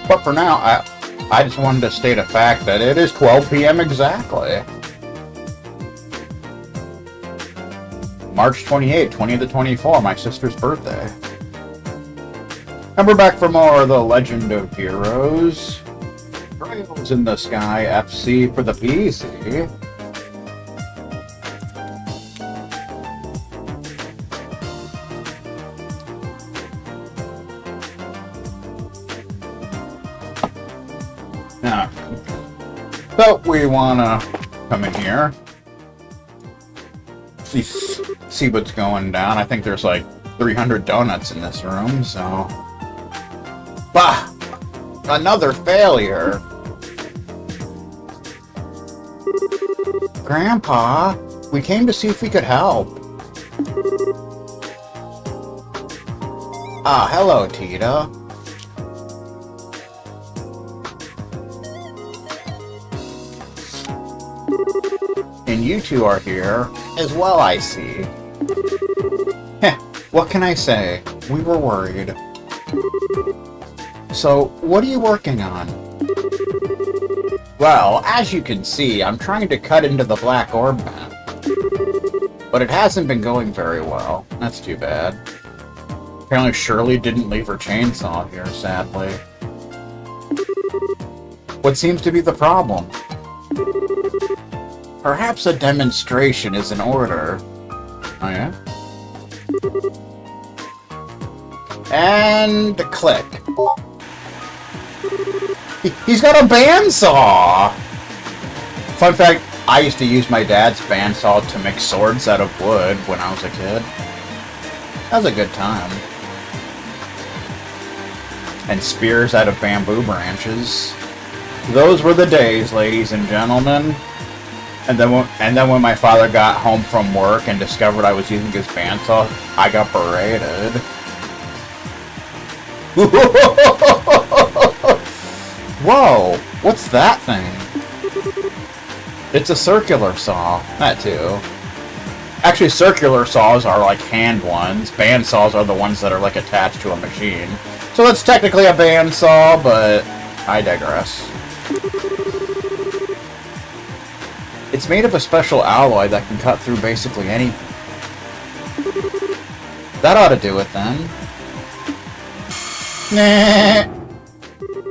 But for now, I just wanted to state a fact that it is 12 p.m. exactly. March 28, 20 to 24, my sister's birthday. And we're back for more of the Legend of Heroes. Trails in the Sky FC for the PC. Now, so we wanna come in here. See what's going down. I think there's like 300 donuts in this room, so... Bah! Another failure! Grandpa, we came to see if we could help. Ah, hello, Tita. And you two are here as well, I see. Heh, what can I say? We were worried. So, what are you working on? Well, as you can see, I'm trying to cut into the black orb map. But it hasn't been going very well. That's too bad. Apparently Shirley didn't leave her chainsaw here, sadly. What seems to be the problem? Perhaps a demonstration is in order. Oh yeah? And click. He's got a bandsaw! Fun fact, I used to use my dad's bandsaw to make swords out of wood when I was a kid. That was a good time. And spears out of bamboo branches. Those were the days, ladies and gentlemen. And then when my father got home from work and discovered I was using his bandsaw, I got berated. Whoa! What's that thing? It's a circular saw. That too. Actually, circular saws are like hand ones. Bandsaws are the ones that are like attached to a machine. So that's technically a bandsaw, but I digress. It's made of a special alloy that can cut through basically anything. That ought to do it then. Nah.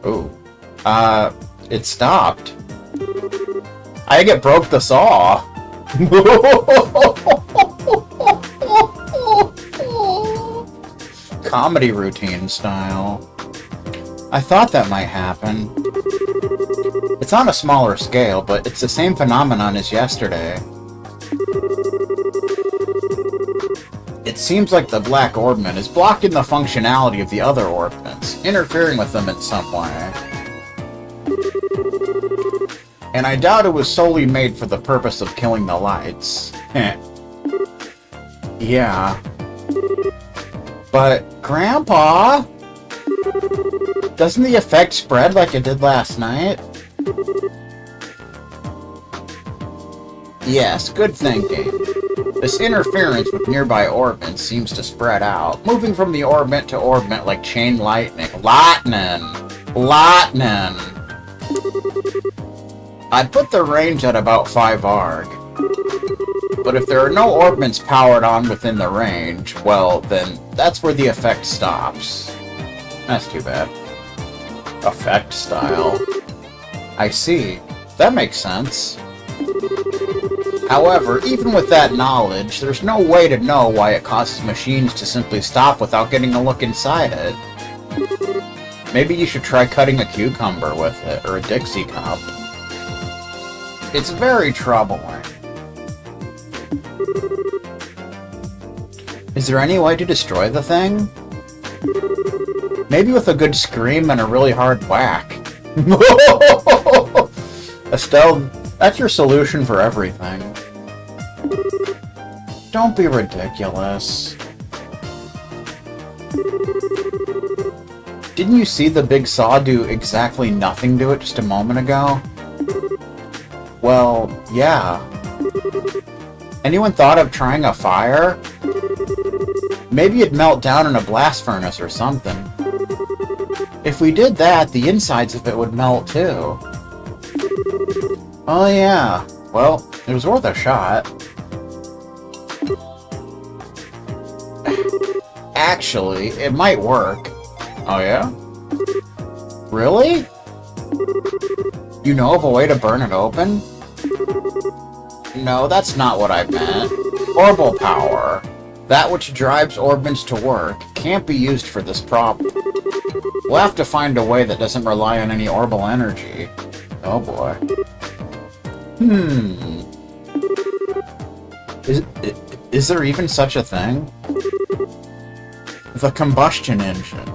Ooh. It stopped. I think it broke the saw. Comedy routine style. I thought that might happen. It's on a smaller scale, but it's the same phenomenon as yesterday. It seems like the Black Orbman is blocking the functionality of the other Orbmans, interfering with them in some way. And I doubt it was solely made for the purpose of killing the lights. Yeah. But, Grandpa! Doesn't the effect spread like it did last night? Yes, good thinking. This interference with nearby orbits seems to spread out, moving from the orbit to orbit like chain lightning. Lightning! I'd put the range at about 5 arg. But if there are no orbits powered on within the range, well, then that's where the effect stops. That's too bad. Effect style. I see. That makes sense. However, even with that knowledge, there's no way to know why it causes machines to simply stop without getting a look inside it. Maybe you should try cutting a cucumber with it, or a Dixie cup. It's very troubling. Is there any way to destroy the thing? Maybe with a good scream and a really hard whack. Estelle, that's your solution for everything. Don't be ridiculous. Didn't you see the big saw do exactly nothing to it just a moment ago? Well, yeah. Anyone thought of trying a fire? Maybe it'd melt down in a blast furnace or something. If we did that, the insides of it would melt too. Oh yeah. Well, it was worth a shot. Actually, it might work. Oh yeah? Really? You know of a way to burn it open? No, that's not what I meant. Orbital power. That which drives orbits to work can't be used for this problem. We'll have to find a way that doesn't rely on any orbital energy. Oh boy. Is there even such a thing? The combustion engine.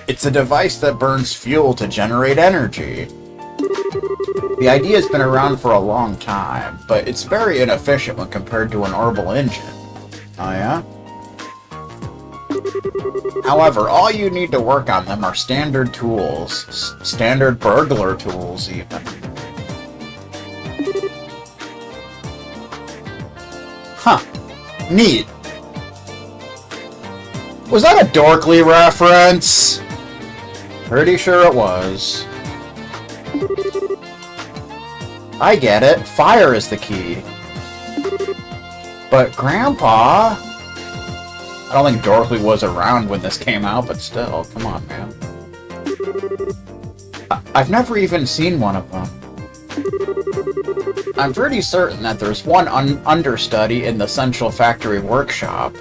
It's a device that burns fuel to generate energy. The idea has been around for a long time, but it's very inefficient when compared to an orbital engine. Oh yeah? However, all you need to work on them are standard tools. Standard burglar tools, even. Huh. Neat. Was that a Dorkly reference? Pretty sure it was. I get it. Fire is the key. But Grandpa... I don't think Dorothy was around when this came out, but still, come on, man. I've never even seen one of them. I'm pretty certain that there's one understudy in the Central Factory Workshop.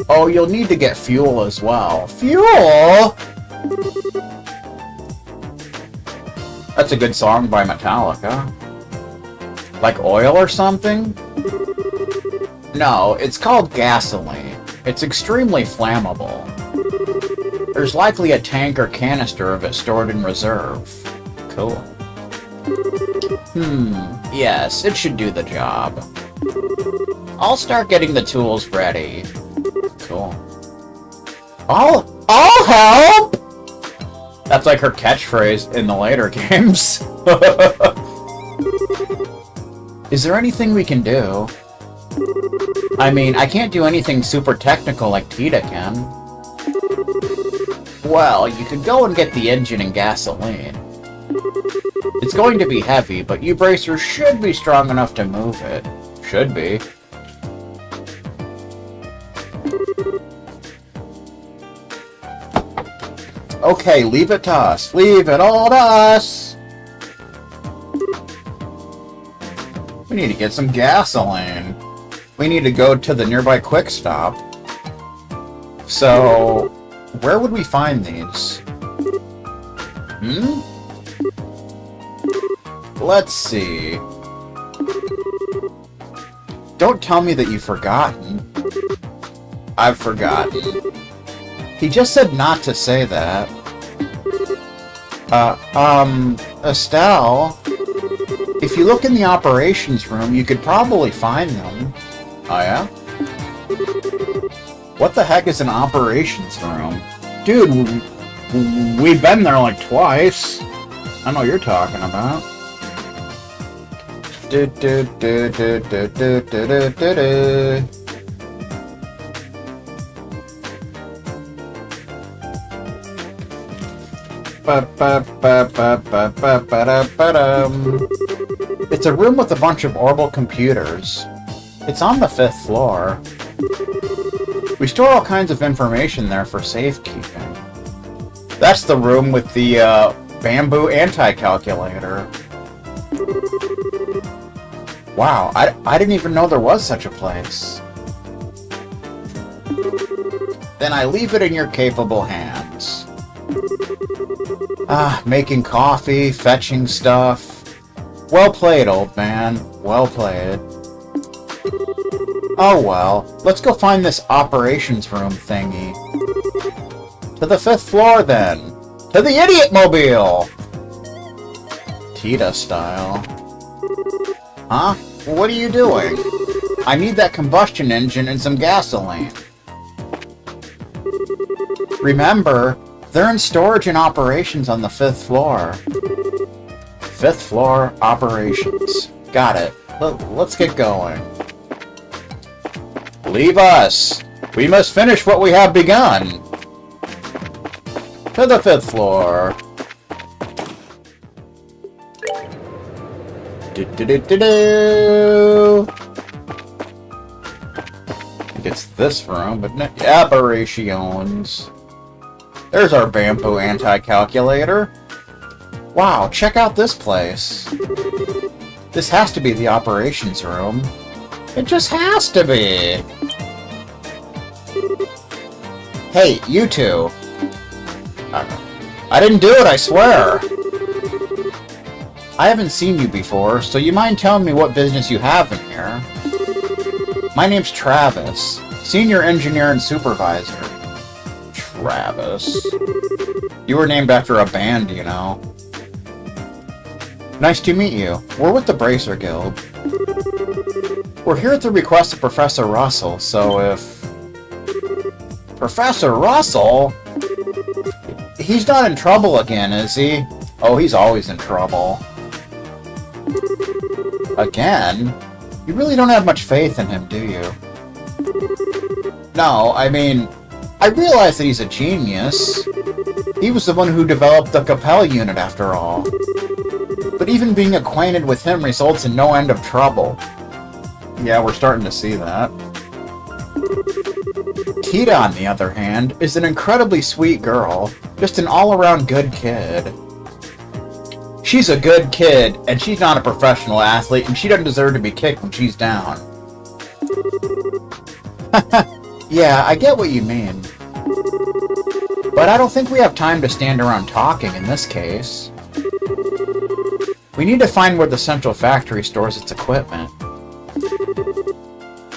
Oh, you'll need to get fuel as well. Fuel?! That's a good song by Metallica. Like oil or something? No, it's called gasoline. It's extremely flammable. There's likely a tank or canister of it stored in reserve. Cool. Yes, it should do the job. I'll start getting the tools ready. Cool. I'll help! That's like her catchphrase in the later games. Is there anything we can do? I mean, I can't do anything super technical like Tita can. Well, you could go and get the engine and gasoline. It's going to be heavy, but you bracers should be strong enough to move it. Should be. Okay, leave it to us. Leave it all to us! We need to get some gasoline. We need to go to the nearby quick stop. So, where would we find these? Let's see. Don't tell me that you've forgotten. I've forgotten. He just said not to say that. Estelle, if you look in the operations room, you could probably find them. Oh yeah? What the heck is an operations room? Dude, we've been there like twice. I know what you're talking about. It's a room with a bunch of orbital computers. It's on the 5th floor. We store all kinds of information there for safekeeping. That's the room with the bamboo anti-calculator. Wow, I didn't even know there was such a place. Then I leave it in your capable hands. Making coffee, fetching stuff. Well played, old man. Well played. Oh well, let's go find this operations room thingy. To the 5th floor, then. To the Idiot Mobile! Tita style. Huh? What are you doing? I need that combustion engine and some gasoline. Remember, they're in storage and operations on the 5th floor. 5th floor, operations. Got it. Let's get going. Leave us! We must finish what we have begun! To the 5th floor. Do-do-do-do-do. I think it's this room, but no, aberrations. There's our bamboo anti-calculator. Wow, check out this place. This has to be the operations room. It just has to be. Hey, you two. I didn't do it, I swear. I haven't seen you before, so you mind telling me what business you have in here? My name's Travis, Senior Engineer and Supervisor. Travis. You were named after a band, you know. Nice to meet you. We're with the Bracer Guild. We're here at the request of Professor Russell, so if... Professor Russell? He's not in trouble again, is he? Oh, he's always in trouble. Again? You really don't have much faith in him, do you? No, I mean... I realize that he's a genius. He was the one who developed the Capel unit, after all. But even being acquainted with him results in no end of trouble. Yeah, we're starting to see that. Tita, on the other hand, is an incredibly sweet girl. Just an all-around good kid. She's a good kid, and she's not a professional athlete, and she doesn't deserve to be kicked when she's down. Yeah, I get what you mean. But I don't think we have time to stand around talking in this case. We need to find where the central factory stores its equipment.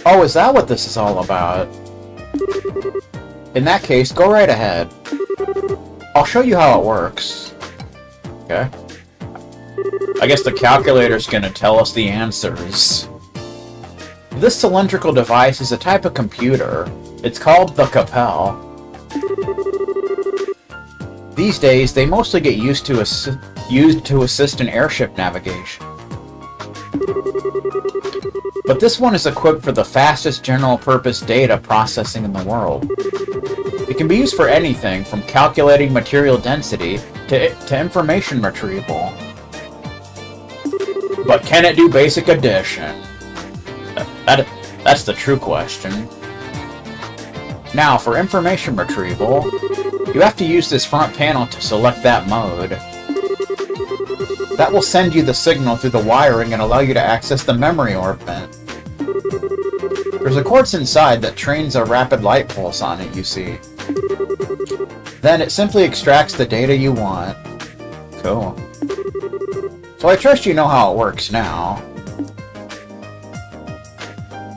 Oh, is that what this is all about? In that case, go right ahead. I'll show you how it works. Okay. I guess the calculator's gonna tell us the answers. This cylindrical device is a type of computer. It's called the Capel. These days, they mostly get used to assist in airship navigation. But this one is equipped for the fastest general-purpose data processing in the world. It can be used for anything from calculating material density to information retrieval. But can it do basic addition? That's the true question. Now, for information retrieval, you have to use this front panel to select that mode. That will send you the signal through the wiring and allow you to access the memory orbit. There's a quartz inside that trains a rapid light pulse on it, you see. Then it simply extracts the data you want. Cool. So I trust you know how it works now.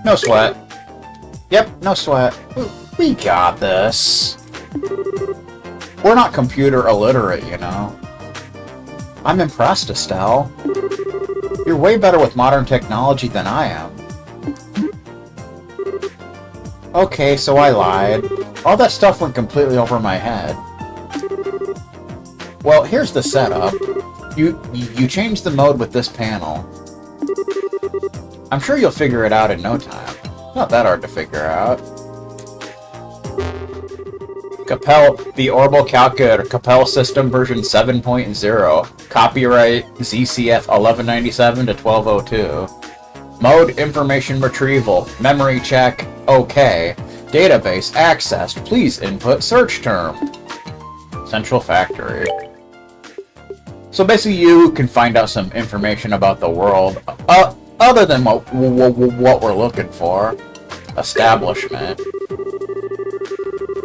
No sweat. Yep, no sweat. We got this. We're not computer illiterate, you know. I'm impressed, Estelle. You're way better with modern technology than I am. Okay, so I lied. All that stuff went completely over my head. Well, here's the setup. You change the mode with this panel. I'm sure you'll figure it out in no time. Not that hard to figure out. Capel, the Orbital Calculator, Capel System version 7.0. Copyright ZCF 1197 to 1202. Mode information retrieval. Memory check. OK. Database accessed. Please input search term. Central factory. So basically you can find out some information about the world other than what we're looking for. Establishment.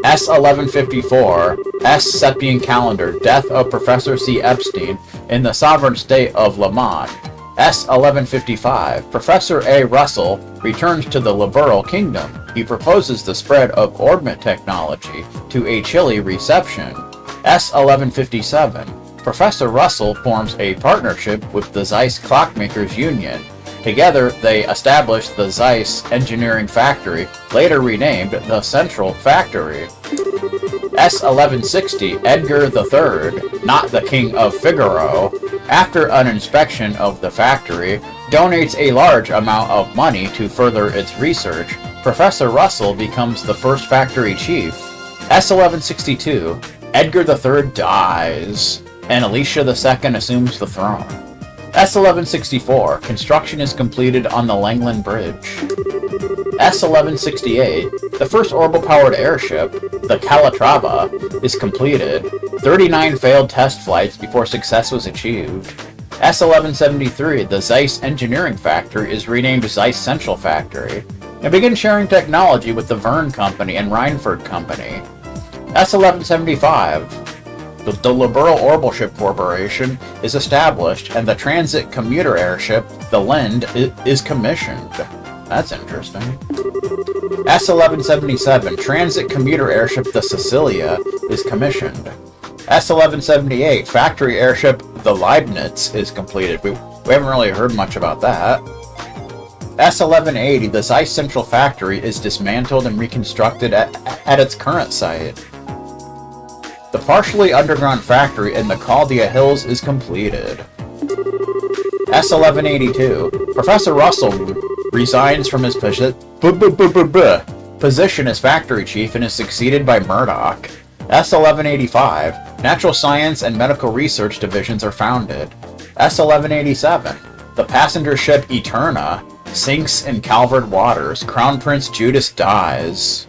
S1154, S-Septian Calendar, Death of Professor C. Epstein in the Sovereign State of Le Mans. S1155, Professor A. Russell returns to the Liberal Kingdom. He proposes the spread of orbit technology to a Chile reception. S1157, Professor Russell forms a partnership with the Zeiss Clockmakers Union. Together, they established the Zeiss Engineering Factory, later renamed the Central Factory. S1160, Edgar III, not the King of Figaro, after an inspection of the factory, donates a large amount of money to further its research. Professor Russell becomes the first factory chief. S1162, Edgar III dies, and Alicia II assumes the throne. S1164, construction is completed on the Langland Bridge. S1168, the first orbital-powered airship, the Calatrava, is completed. 39 failed test flights before success was achieved. S1173, the Zeiss Engineering Factory, is renamed Zeiss Central Factory, and begins sharing technology with the Verne Company and Reinford Company. S1175, the Liberal Orbital Ship Corporation is established, and the transit commuter airship, the Lind, is commissioned. That's interesting. S1177, transit commuter airship, the Cecilia, is commissioned. S1178, factory airship, the Leibniz, is completed. We haven't really heard much about that. S1180, the Zeiss Central Factory, is dismantled and reconstructed at its current site. The partially underground factory in the Chaldia Hills is completed. S1182, Professor Russell resigns from his position as factory chief and is succeeded by Murdoch. S1185, Natural Science and Medical Research Divisions are founded. S1187, the passenger ship Eterna sinks in Calvert Waters. Crown Prince Judas dies.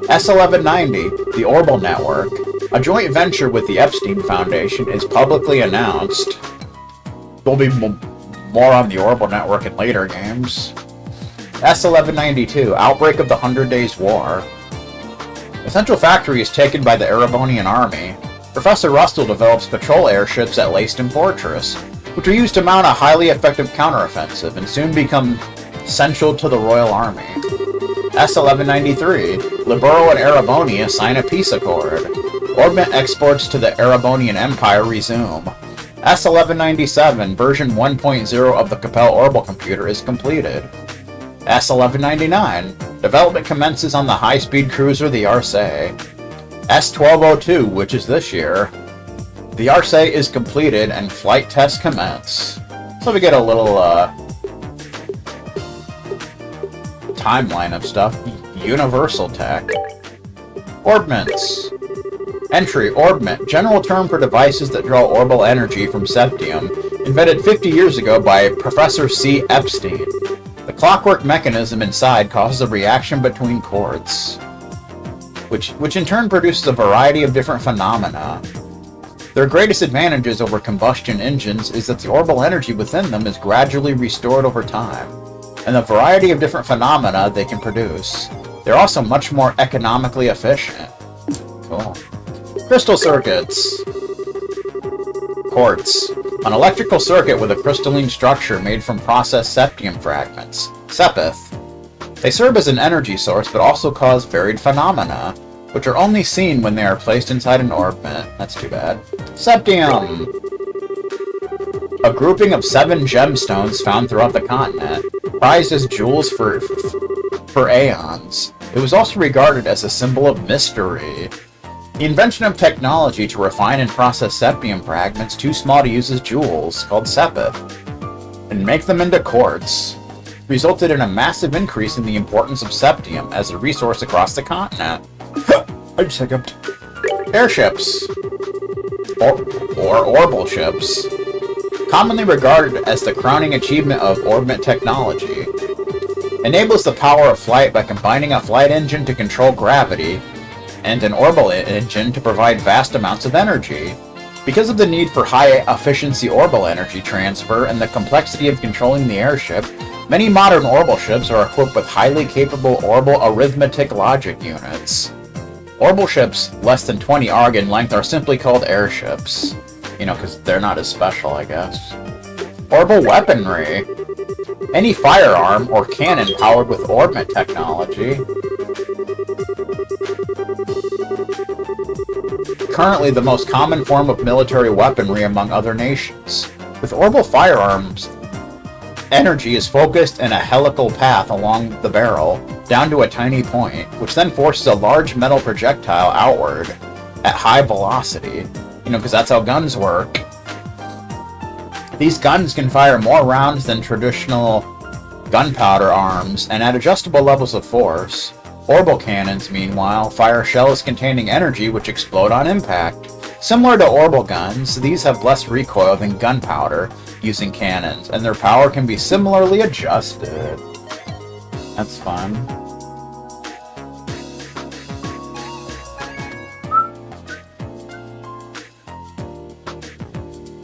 S1190, the Orbital Network, a joint venture with the Epstein Foundation, is publicly announced. There'll be more on the Orbital Network in later games. S1192, Outbreak of the 100 Days War. The Central Factory is taken by the Erebonian Army. Professor Russell develops patrol airships at Leiston Fortress, which are used to mount a highly effective counteroffensive and soon become central to the Royal Army. S1193, Liberal and Erebonia sign a peace accord. Orbment exports to the Erebonian Empire resume. S1197, version 1.0 of the Capella Orbital Computer is completed. S1199, development commences on the high-speed cruiser the Arce. S1202, which is this year, the Arce is completed and flight tests commence. So we get a little timeline of stuff. Universal Tech. Orbments. Entry, orbment, general term for devices that draw orbital energy from septium, invented 50 years ago by Professor C. Epstein. The clockwork mechanism inside causes a reaction between quartz, which in turn produces a variety of different phenomena. Their greatest advantages over combustion engines is that the orbital energy within them is gradually restored over time, and the variety of different phenomena they can produce. They're also much more economically efficient. Cool. Crystal circuits. Quartz. An electrical circuit with a crystalline structure made from processed septium fragments. Sepith. They serve as an energy source, but also cause varied phenomena, which are only seen when they are placed inside an orbit. That's too bad. Septium. A grouping of 7 gemstones found throughout the continent, prized as jewels for aeons. It was also regarded as a symbol of mystery. The invention of technology to refine and process septium fragments too small to use as jewels, called sepith, and make them into quartz, resulted in a massive increase in the importance of septium as a resource across the continent. I just hiccuped. Airships, or orbital ships, commonly regarded as the crowning achievement of orbit technology, enables the power of flight by combining a flight engine to control gravity and an orbital engine to provide vast amounts of energy. Because of the need for high-efficiency orbital energy transfer and the complexity of controlling the airship, many modern orbital ships are equipped with highly capable orbital arithmetic logic units. Orbital ships less than 20 arg in length are simply called airships. You know, because they're not as special, I guess. Orbital weaponry. Any firearm or cannon powered with orbit technology. Currently the most common form of military weaponry among other nations. With orbital firearms, energy is focused in a helical path along the barrel, down to a tiny point, which then forces a large metal projectile outward at high velocity. You know, because that's how guns work. These guns can fire more rounds than traditional gunpowder arms, and at adjustable levels of force. Orbital cannons, meanwhile, fire shells containing energy which explode on impact. Similar to orbital guns, these have less recoil than gunpowder using cannons, and their power can be similarly adjusted. That's fun.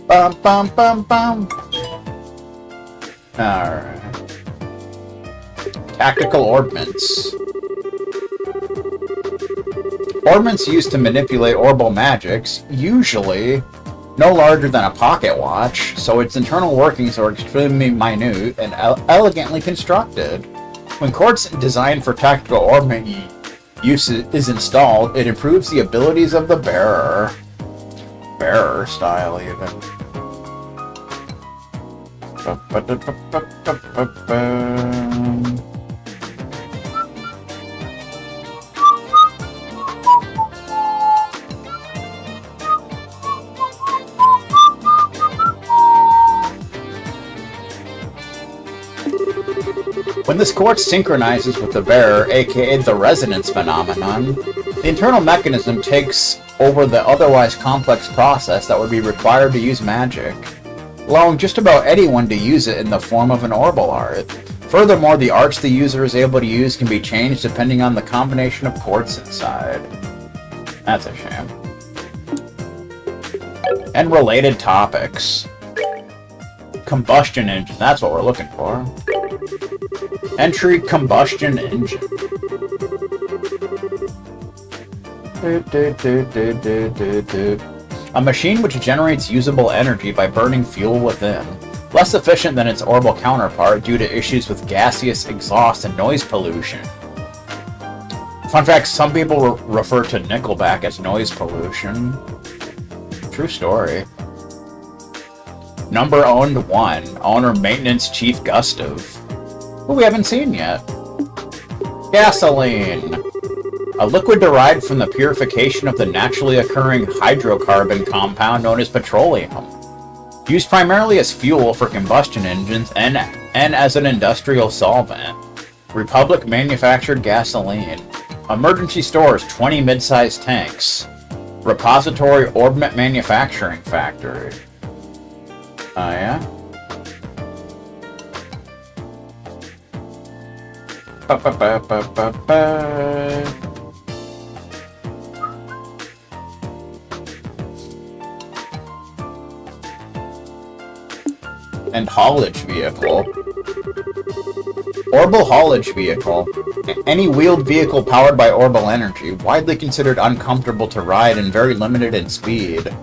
Bum bum bum bum. Alright. Tactical ordnance. Ordnance used to manipulate orbital magics, usually no larger than a pocket watch, so its internal workings are extremely minute and elegantly constructed. When quartz designed for tactical ordnance use is installed, it improves the abilities of the bearer. Bearer style, even. When this quartz synchronizes with the bearer, aka the resonance phenomenon, the internal mechanism takes over the otherwise complex process that would be required to use magic, allowing just about anyone to use it in the form of an orbital art. Furthermore, the arts the user is able to use can be changed depending on the combination of quartz inside. That's a shame. And related topics. Combustion engine, that's what we're looking for. Entry combustion engine. A machine which generates usable energy by burning fuel within. Less efficient than its orbital counterpart due to issues with gaseous exhaust and noise pollution. Fun fact, some people refer to Nickelback as noise pollution. True story. Number owned 1. Owner Maintenance Chief Gustav. Who we haven't seen yet. Gasoline. A liquid derived from the purification of the naturally occurring hydrocarbon compound known as petroleum. Used primarily as fuel for combustion engines and as an industrial solvent. Republic manufactured gasoline. Emergency stores 20 mid-sized tanks. Repository Orbment Manufacturing Factory. Oh yeah? And haulage vehicle. Orbital haulage vehicle. Any wheeled vehicle powered by orbital energy, widely considered uncomfortable to ride and very limited in speed.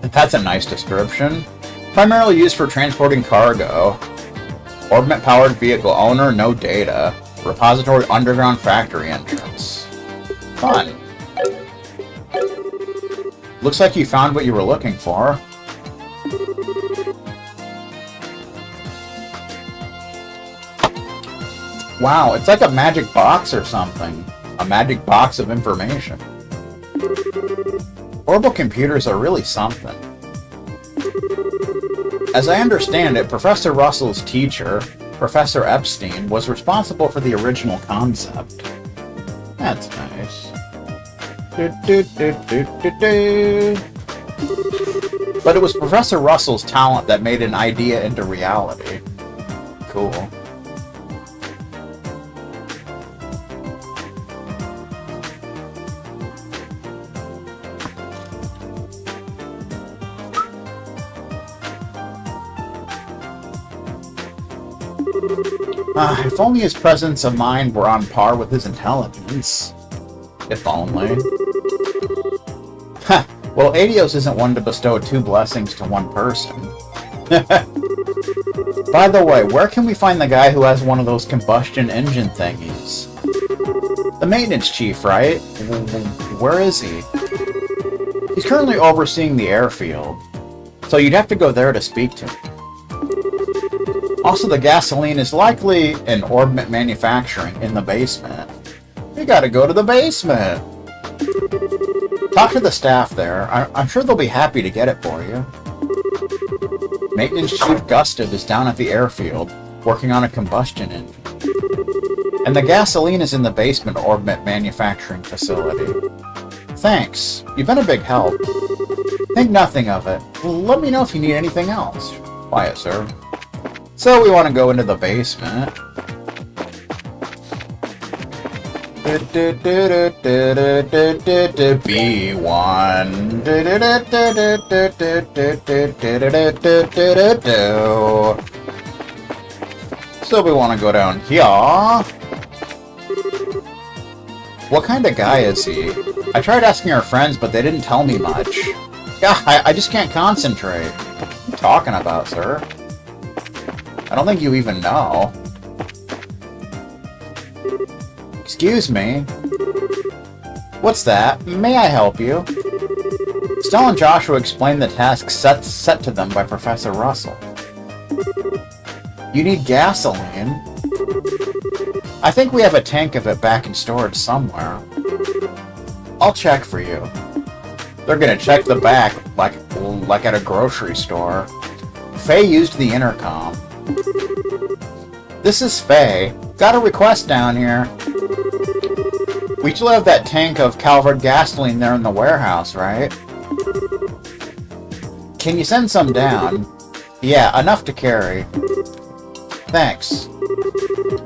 That's a nice description. Primarily used for transporting cargo. Orbment-powered vehicle owner, no data. Repository underground factory entrance. Fun. Looks like you found what you were looking for. Wow, it's like a magic box or something. A magic box of information. Orbital computers are really something. As I understand it, Professor Russell's teacher, Professor Epstein, was responsible for the original concept. That's nice. But it was Professor Russell's talent that made an idea into reality. Cool. If only his presence of mind were on par with his intelligence. If only. Well, Adios isn't one to bestow 2 blessings to one person. By the way, where can we find the guy who has one of those combustion engine thingies? The maintenance chief, right? Where is he? He's currently overseeing the airfield, so you'd have to go there to speak to him. Also, the gasoline is likely in Orbment Manufacturing in the basement. We gotta go to the basement! Talk to the staff there. I'm sure they'll be happy to get it for you. Maintenance Chief Gustav is down at the airfield. working on a combustion engine. And the gasoline is in the basement Orbit manufacturing facility. Thanks. You've been a big help. Think nothing of it. Let me know if you need anything else. Quiet, sir. So we want to go into the basement. B1. So we want to go down here. What kind of guy is he? I tried asking our friends, but they didn't tell me much. Yeah, I just can't concentrate. What are you talking about, sir? I don't think you even know. Excuse me. What's that? May I help you? Stella and Joshua explained the task set to them by Professor Russell. You need gasoline? I think we have a tank of it back in storage somewhere. I'll check for you. They're gonna check the back like at a grocery store. Faye used the intercom. This is Faye. Got a request down here. We still have that tank of Calvert gasoline there in the warehouse, right? Can you send some down? Yeah, enough to carry. Thanks.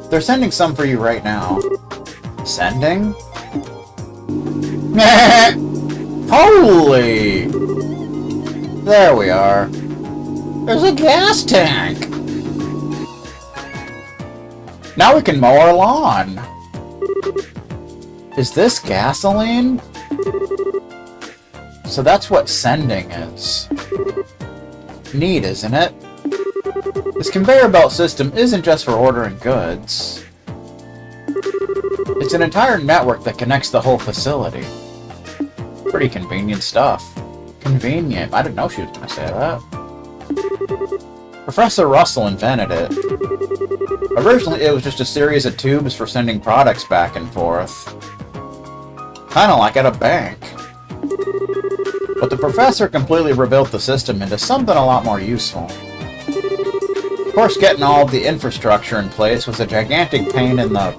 They're sending some for you right now. Sending? Holy! There we are. There's a gas tank! Now we can mow our lawn! Is this gasoline? So that's what sending is. Neat, isn't it? This conveyor belt system isn't just for ordering goods. It's an entire network that connects the whole facility. Pretty convenient stuff. Convenient. I didn't know she was going to say that. Professor Russell invented it. Originally, it was just a series of tubes for sending products back and forth. Kinda like at a bank. But the professor completely rebuilt the system into something a lot more useful. Of course, getting all of the infrastructure in place was a gigantic pain in the...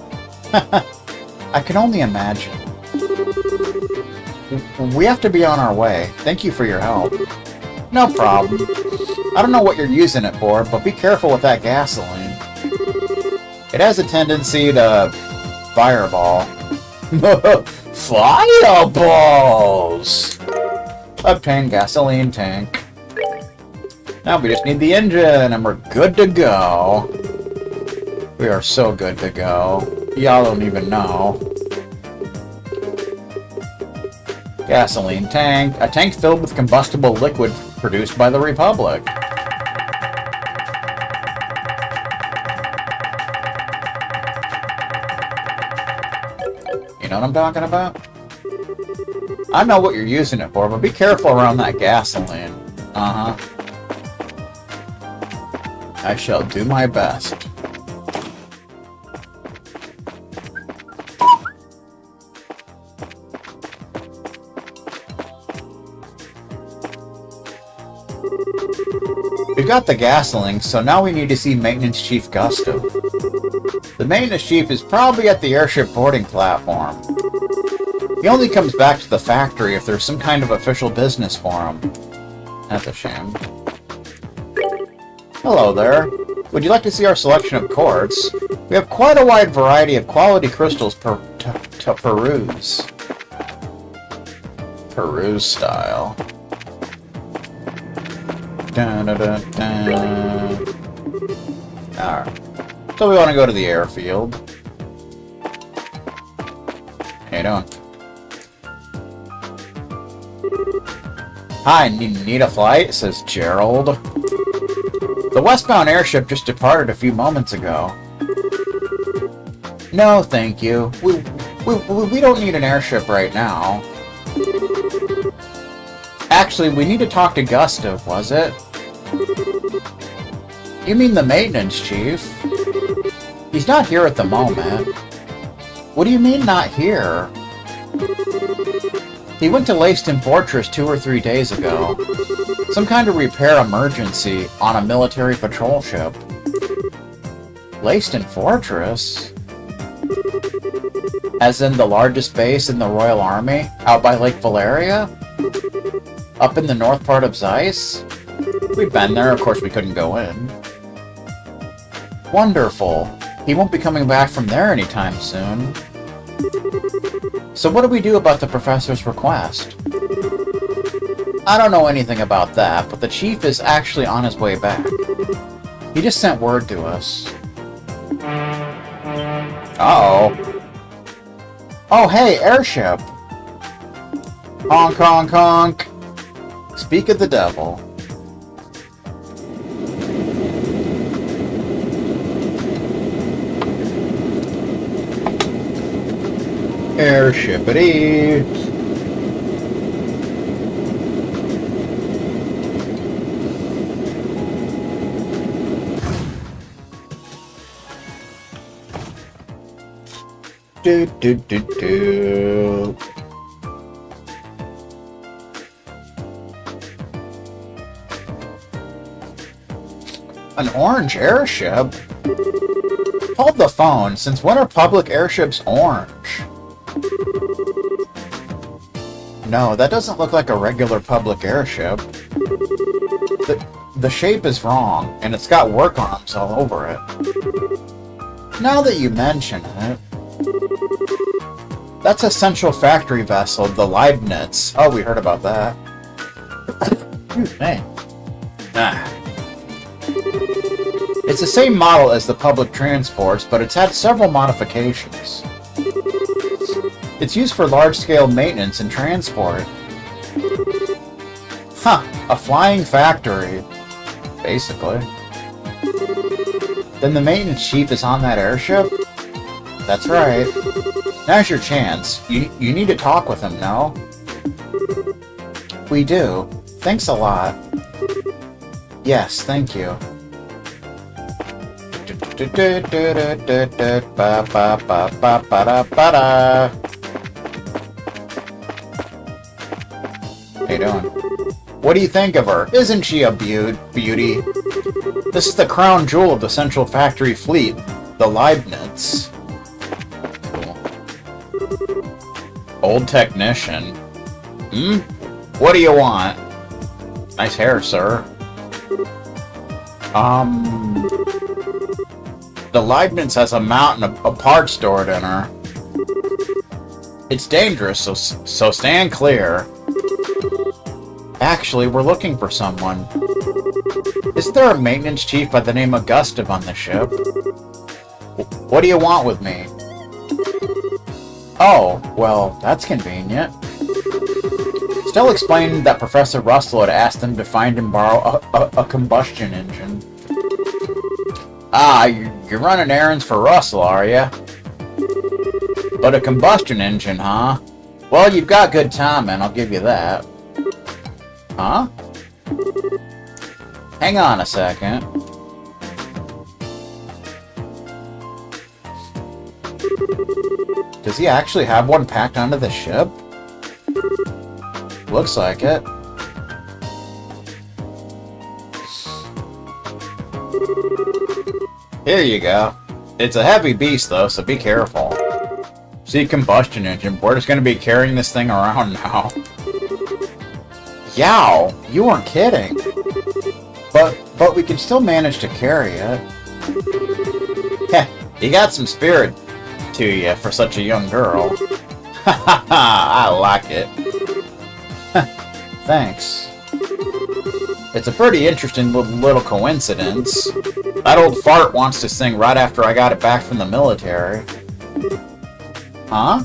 I can only imagine. We have to be on our way. Thank you for your help. No problem. I don't know what you're using it for, but be careful with that gasoline. It has a tendency to... fireball. Fireballs! Obtain gasoline tank. Now we just need the engine, and we're good to go. We are so good to go. Y'all don't even know. Gasoline tank. A tank filled with combustible liquid produced by the Republic. You know what I'm talking about? I know what you're using it for, but be careful around that gasoline. Uh-huh. I shall do my best. We've got the gasoline, so now we need to see Maintenance Chief Gusto. The Maintenance Chief is probably at the airship boarding platform. He only comes back to the factory if there's some kind of official business for him. That's a shame. Hello there. Would you like to see our selection of quartz? We have quite a wide variety of quality crystals to peruse. Peruse style. Dun, dun, dun, dun. Alright. So we want to go to the airfield. How you doing? Hi, need a flight? Says Gerald. The westbound airship just departed a few moments ago. No, thank you. We don't need an airship right now. Actually, we need to talk to Gustav, was it? You mean the maintenance chief? He's not here at the moment. What do you mean, not here? He went to Leyston Fortress 2 or 3 days ago. Some kind of repair emergency on a military patrol ship. Laced Fortress? As in the largest base in the Royal Army? Out by Lake Valeria? Up in the north part of Zeiss? We've been there, of course we couldn't go in. Wonderful. He won't be coming back from there anytime soon. So what do we do about the professor's request? I don't know anything about that, but the chief is actually on his way back. He just sent word to us. Uh-oh. Oh, hey, airship! Honk, honk, honk! Speak of the devil. Airshipity! Do do do do. An orange airship? Hold the phone. Since when are public airships orange? No, that doesn't look like a regular public airship. The shape is wrong, and it's got work arms all over it. Now that you mention it, that's a central factory vessel, the Leibniz. Oh, we heard about that. Excuse me. It's the same model as the public transports, but it's had several modifications. It's used for large-scale maintenance and transport. Huh, a flying factory. Basically. Then the maintenance chief is on that airship? That's right. Now's your chance. You need to talk with him, no? We do. Thanks a lot. Yes, thank you. How you doing? What do you think of her? Isn't she a beauty? This is the crown jewel of the Central Factory Fleet, the Leibniz. Cool. Old technician. Hmm? What do you want? Nice hair, sir. The Leibniz has a mountain of parts stored in her. It's dangerous, so stand clear. Actually, we're looking for someone. Isn't there a maintenance chief by the name of Gustav on the ship? What do you want with me? Oh, well, that's convenient. Stella explained that Professor Russell had asked them to find and borrow a combustion engine. Ah, you're running errands for Russell, are you? But a combustion engine, huh? Well, you've got good timing, I'll give you that. Huh? Hang on a second. Does he actually have one packed onto the ship? Looks like it. Here you go. It's a heavy beast though, so be careful. See, combustion engine. We're just gonna be carrying this thing around now. Yow! You weren't kidding. But we can still manage to carry it. Heh, you got some spirit to you for such a young girl. Ha ha ha! I like it. Thanks. It's a pretty interesting little coincidence. That old fart wants this thing right after I got it back from the military. Huh?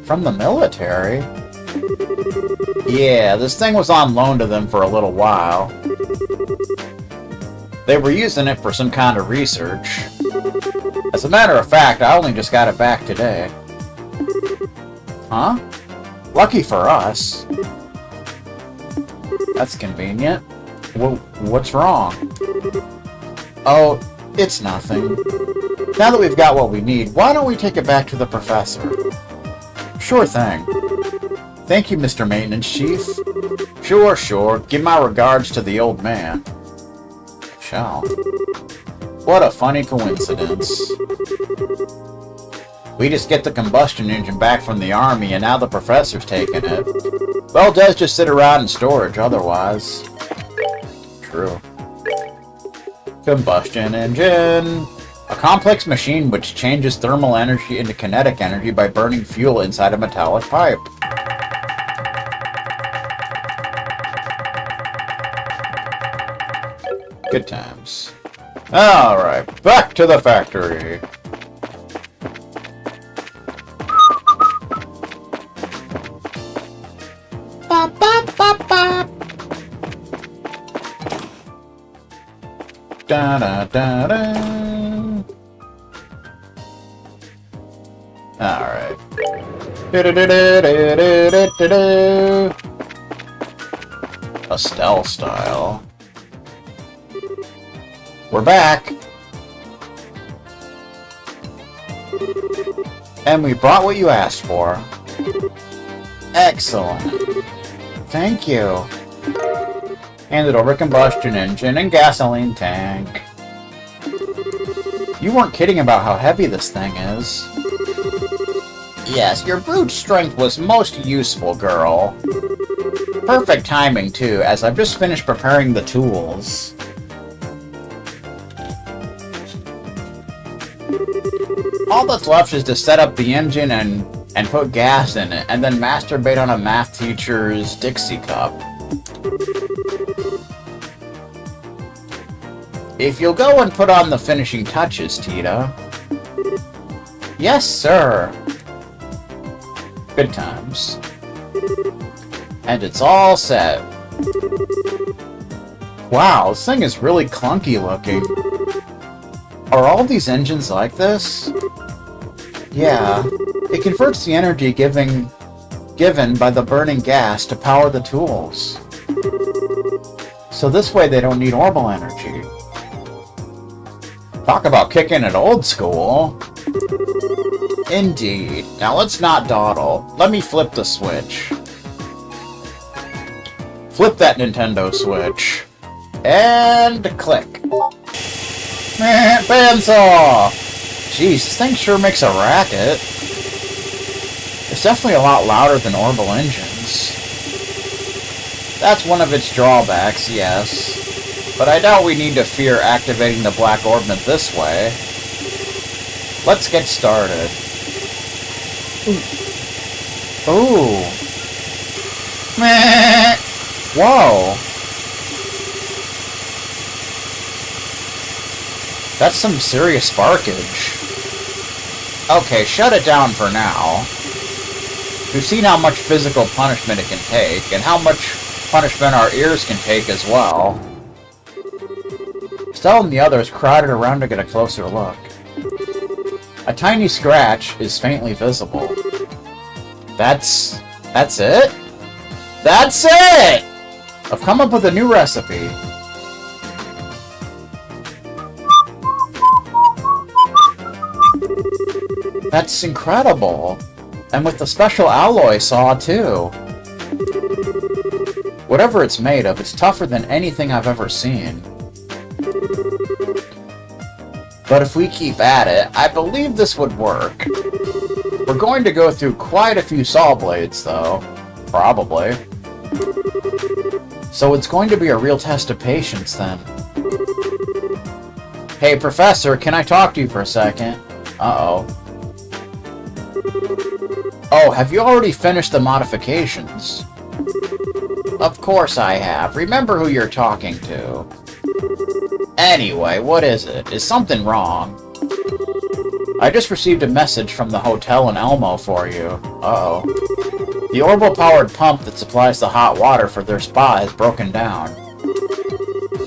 From the military? Yeah, this thing was on loan to them for a little while. They were using it for some kind of research. As a matter of fact, I only just got it back today. Huh? Lucky for us. That's convenient. What's wrong? Oh, it's nothing. Now that we've got what we need, why don't we take it back to the professor? Sure thing. Thank you, Mr. Maintenance Chief. Sure. Give my regards to the old man. Shall. What a funny coincidence. We just get the combustion engine back from the army, and now the professor's taking it. Well, it does just sit around in storage otherwise. True. Combustion engine. A complex machine which changes thermal energy into kinetic energy by burning fuel inside a metallic pipe. Good times. Alright, back to the factory. Bop, bop, bop, bop. Da da da da. Alright. Estelle style. We're back! And we brought what you asked for. Excellent. Thank you. Handed over combustion engine and gasoline tank. You weren't kidding about how heavy this thing is. Yes, your brute strength was most useful, girl. Perfect timing, too, as I've just finished preparing the tools. All that's left is to set up the engine and put gas in it, and then masturbate on a math teacher's Dixie cup. If you'll go and put on the finishing touches, Tita. Yes, sir. Good times. And it's all set. Wow, this thing is really clunky looking. Are all these engines like this? Yeah. It converts the energy given by the burning gas to power the tools. So this way they don't need orbital energy. Talk about kicking it old school. Indeed. Now let's not dawdle. Let me flip the switch. Flip that Nintendo Switch. And click. Bandsaw! Jeez, this thing sure makes a racket. It's definitely a lot louder than orbital engines. That's one of its drawbacks, yes. But I doubt we need to fear activating the black orbment this way. Let's get started. Ooh. Meh. Whoa. That's some serious sparkage. Okay, shut it down for now. We've seen how much physical punishment it can take, and how much punishment our ears can take as well. Estelle and the others crowded around to get a closer look. A tiny scratch is faintly visible. That's it? That's it! I've come up with a new recipe. That's incredible. And with the special alloy saw, too. Whatever it's made of, it's tougher than anything I've ever seen. But if we keep at it, I believe this would work. We're going to go through quite a few saw blades, though. Probably. So it's going to be a real test of patience, then. Hey, Professor, can I talk to you for a second? Uh-oh. Oh, have you already finished the modifications? Of course I have. Remember who you're talking to. Anyway, what is it? Is something wrong? I just received a message from the hotel in Elmo for you. Uh-oh. The orbital-powered pump that supplies the hot water for their spa has broken down.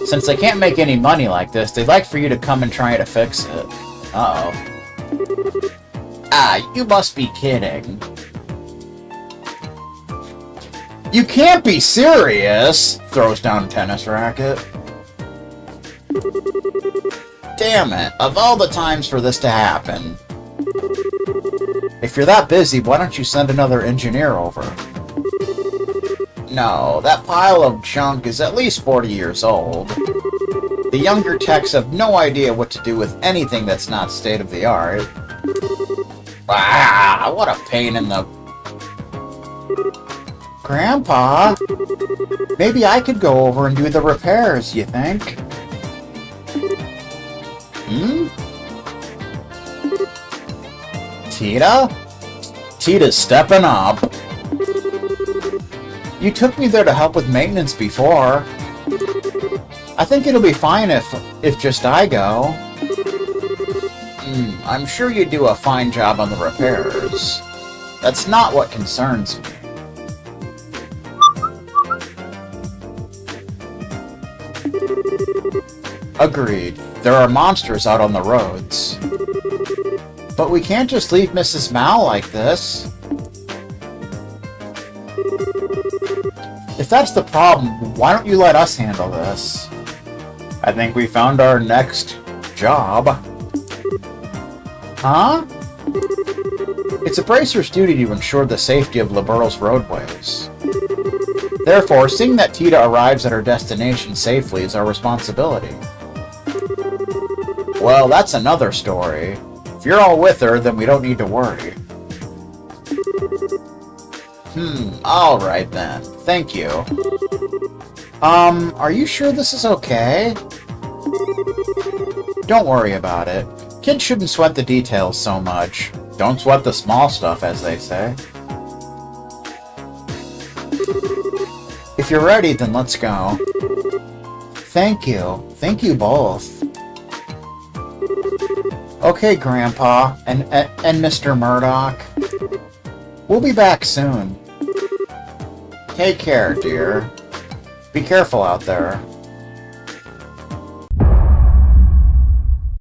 Since they can't make any money like this, they'd like for you to come and try to fix it. Uh-oh. Ah, you must be kidding. You can't be serious! Throws down a tennis racket. Damn it, of all the times for this to happen. If you're that busy, why don't you send another engineer over? No, that pile of junk is at least 40 years old. The younger techs have no idea what to do with anything that's not state-of-the-art. Ah, what a pain in the... Grandpa? Maybe I could go over and do the repairs, you think? Hmm? Tita? Tita's stepping up. You took me there to help with maintenance before. I think it'll be fine if just I go. I'm sure you do a fine job on the repairs. That's not what concerns me. Agreed. There are monsters out on the roads. But we can't just leave Mrs. Mal like this. If that's the problem, why don't you let us handle this? I think we found our next job. Huh? It's a bracer's duty to ensure the safety of Liberal's roadways. Therefore, seeing that Tita arrives at her destination safely is our responsibility. Well, that's another story. If you're all with her, then we don't need to worry. Alright then. Thank you. Are you sure this is okay? Don't worry about it. Kids shouldn't sweat the details so much. Don't sweat the small stuff, as they say. If you're ready, then let's go. Thank you. Thank you both. Okay, Grandpa, and Mr. Murdoch. We'll be back soon. Take care, dear. Be careful out there.